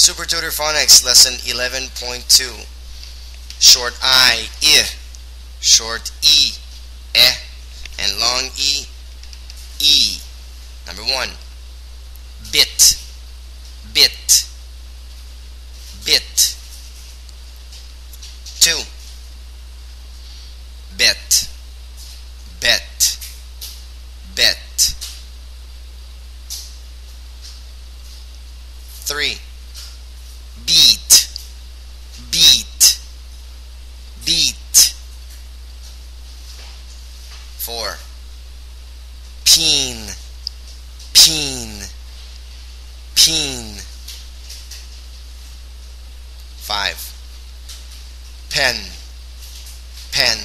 Super Tutor Phonics Lesson 11.2. Short I, short E, and long E, E. Number 1, bit, bit, bit. 2, bet, bet, bet. 3, beat, beat, beat. 4, peen, peen, peen. 5, pen, pen,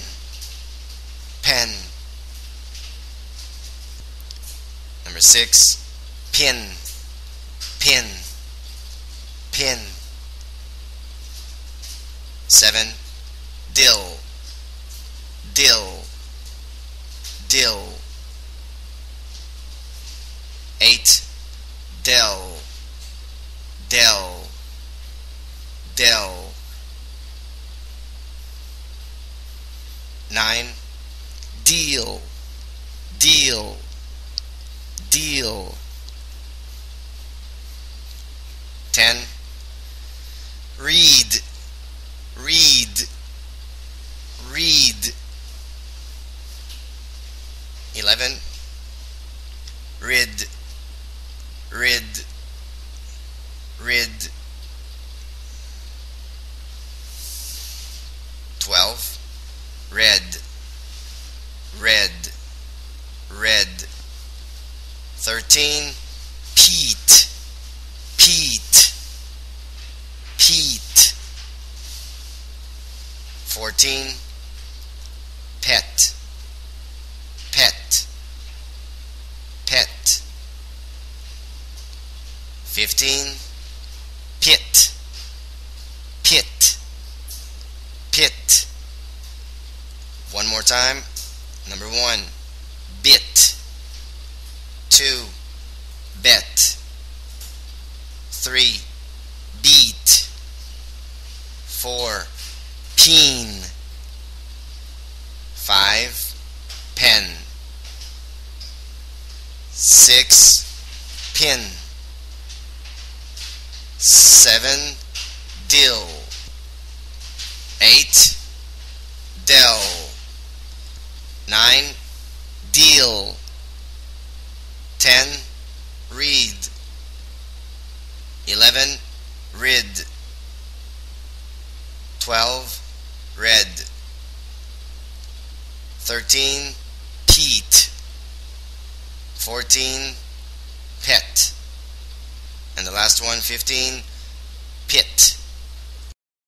pen. Number 6, pin, pin, pin. 7, dill, dill, dill. 8, dell, dell, dell. 9, deal, deal, deal. 10, read, read, read. 11, rid, rid, rid. 12, red, red, red. 13, peat, peat, peat. 14, pet, pet, pet. 15, pit, pit, pit. One more time. Number 1, bit. 2, bet. 3, beat. 4, peen. 5, pen. 6, pin. 7, dill. 8, dell. 9, deal. 10, read. 11, rid. 12, red. 13, peat. 14, pet. And the last one, 15, pit.